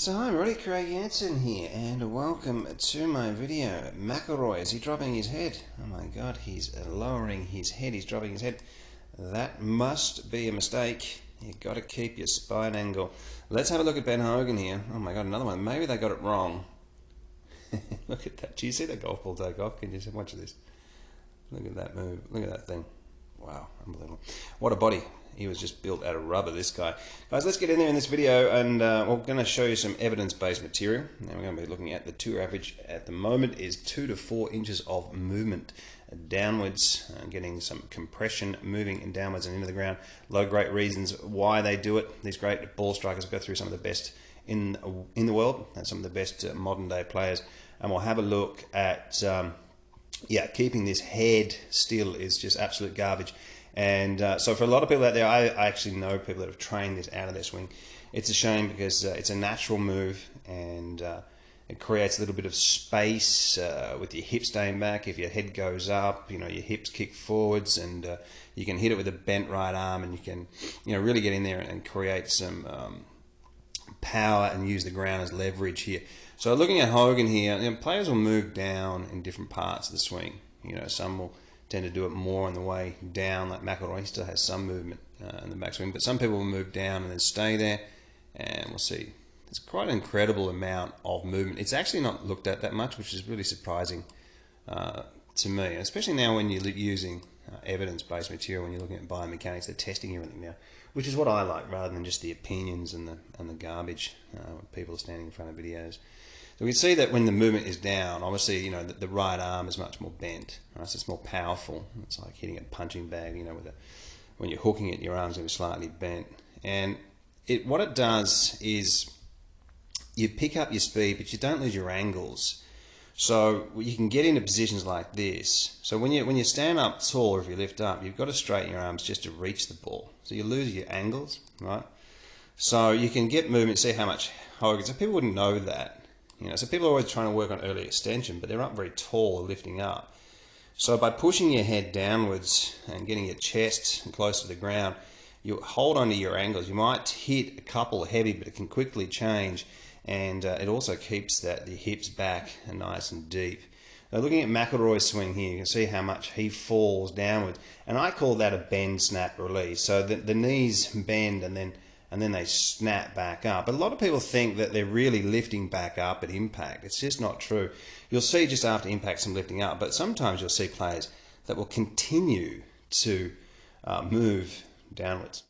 So hi, Rory Craig Hanson here, and welcome to my video. McIlroy, is he dropping his head? Oh my god, he's lowering his head, he's dropping his head. That must be a mistake. You've got to keep your spine angle. Let's have a look at Ben Hogan here. Oh my god, another one. Maybe they got it wrong. Look at that. Do you see the golf ball take off? Can you watch this? Look at that move. Look at that thing. Wow, unbelievable. What a body. He was just built out of rubber, this guy. Guys, let's get in there in this video, and we're going to show you some evidence-based material. Now we're going to be looking at the tour average at the moment is 2 to 4 inches of movement downwards, getting some compression moving downwards and into the ground. Great reasons why they do it. These great ball strikers go through some of the best in the world, and some of the best modern day players. And we'll have a look at keeping this head still is just absolute garbage. And so for a lot of people out there, I actually know people that have trained this out of their swing. It's a shame because it's a natural move, and it creates a little bit of space with your hips staying back. If your head goes up, your hips kick forwards, and you can hit it with a bent right arm, and you can really get in there and create some power and use the ground as leverage here. So looking at Hogan here, players will move down in different parts of the swing. Some will tend to do it more on the way down, like McIlroy. He still has some movement in the backswing, but some people will move down and then stay there, and we'll see. It's quite an incredible amount of movement. It's actually not looked at that much, which is really surprising to me, especially now when you're using evidence-based material, when you're looking at biomechanics. They're testing everything now, which is what I like, rather than just the opinions and the garbage when people are standing in front of videos. So we can see that when the movement is down, obviously, the right arm is much more bent, right? So it's more powerful. It's like hitting a punching bag, when you're hooking it, your arm's going to be slightly bent. And what it does is you pick up your speed, but you don't lose your angles. So you can get into positions like this. So when you stand up tall, or if you lift up, you've got to straighten your arms just to reach the ball. So you lose your angles, right? So you can get movement, see how much Hogan. So people wouldn't know that. So people are always trying to work on early extension, but they're not very tall or lifting up. So by pushing your head downwards and getting your chest close to the ground, you hold onto your angles. You might hit a couple heavy, but it can quickly change, and it also keeps the hips back and nice and deep. Now looking at McIlroy's swing here, you can see how much he falls downwards, and I call that a bend, snap, release. So the knees bend and then they snap back up. But a lot of people think that they're really lifting back up at impact. It's just not true. You'll see just after impact some lifting up, but sometimes you'll see players that will continue to move downwards.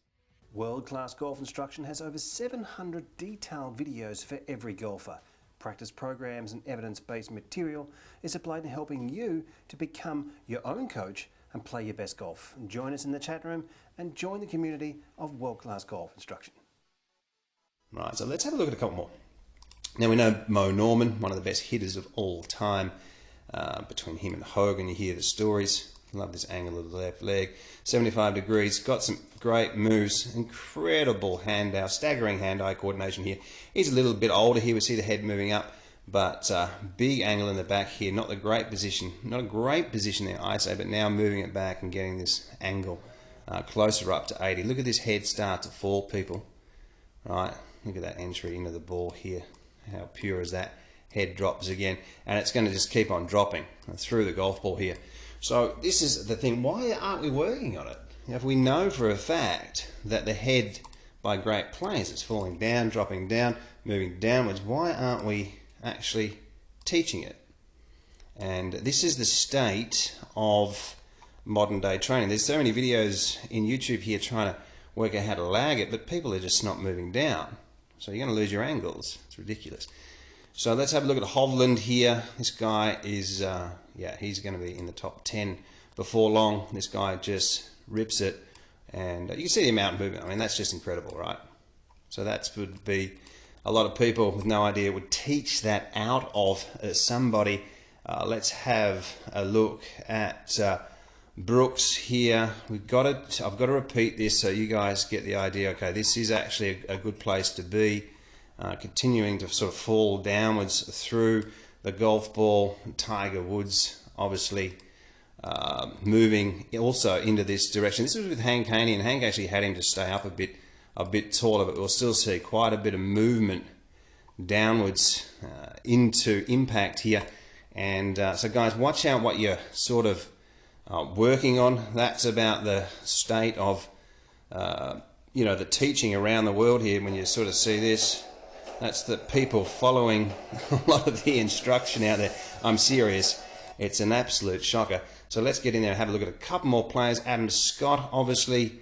World-class golf instruction has over 700 detailed videos for every golfer. Practice programs and evidence-based material is applied in helping you to become your own coach and play your best golf. Join us in the chat room and join the community of world-class golf instruction. Right, so let's have a look at a couple more. Now we know Mo Norman, one of the best hitters of all time. Between him and Hogan, you hear the stories. Love this angle of the left leg. 75 degrees, got some great moves, incredible hand-eye, staggering hand-eye coordination here. He's a little bit older here, we see the head moving up, but big angle in the back here, not a great position there, I say, but now moving it back and getting this angle closer up to 80. Look at this head start to fall, people. Right, look at that entry into the ball here. How pure is that? Head drops again, and it's going to just keep on dropping through the golf ball here. So this is the thing, why aren't we working on it? If we know for a fact that the head by great players is falling down, dropping down, moving downwards, why aren't we actually teaching it? And this is the state of modern day training. There's so many videos in YouTube here trying to work out how to lag it, but people are just not moving down. So you're going to lose your angles. It's ridiculous. So let's have a look at Hovland here. This guy is, he's going to be in the top 10 before long. This guy just rips it, and you can see the amount of movement. I mean, that's just incredible, right? So that would be a lot of people with no idea would teach that out of somebody. Let's have a look at Brooks here. I've got to repeat this so you guys get the idea. Okay, this is actually a good place to be. Continuing to sort of fall downwards through the golf ball. Tiger Woods obviously moving also into this direction. This was with Hank Haney, and Hank actually had him to stay up a bit taller, but we'll still see quite a bit of movement downwards into impact here. And so guys, watch out what you're sort of working on. That's about the state of the teaching around the world here. When you sort of see this, that's the people following a lot of the instruction out there. I'm serious, it's an absolute shocker. So let's get in there and have a look at a couple more players. Adam Scott, obviously,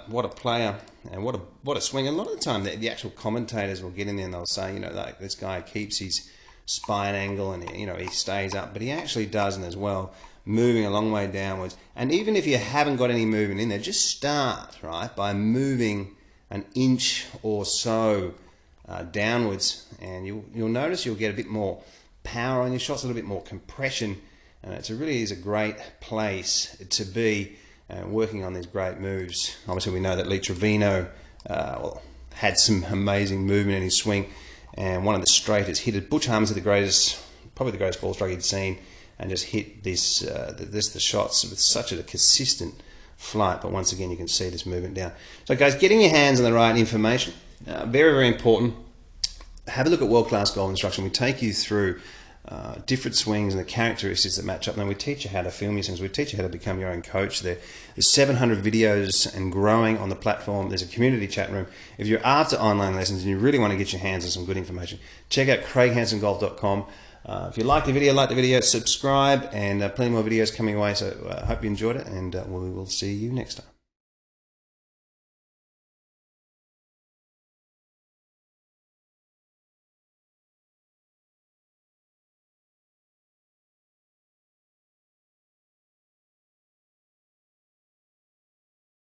what a player and what a swing. A lot of the time the actual commentators will get in there and they'll say, like, this guy keeps his spine angle and he stays up, but he actually doesn't as well, moving a long way downwards. And even if you haven't got any movement in there, just start right by moving an inch or so downwards, and you'll notice you'll get a bit more power on your shots, a little bit more compression. It really is a great place to be working on these great moves. Obviously we know that Trevino had some amazing movement in his swing, and one of the straightest hitters. Butch Harmon's probably the greatest ball striker he'd seen, and just hit the shots with such a consistent flight. But once again, you can see this movement down. So guys, getting your hands on the right information, very, very important. Have a look at world-class golf instruction. We take you through different swings and the characteristics that match up. And then we teach you how to film your swings. We teach you how to become your own coach there. There's 700 videos and growing on the platform. There's a community chat room. If you're after online lessons and you really want to get your hands on some good information, check out CraigHansonGolf.com. If you like the video, subscribe, and plenty more videos coming away. So I hope you enjoyed it, and we will see you next time.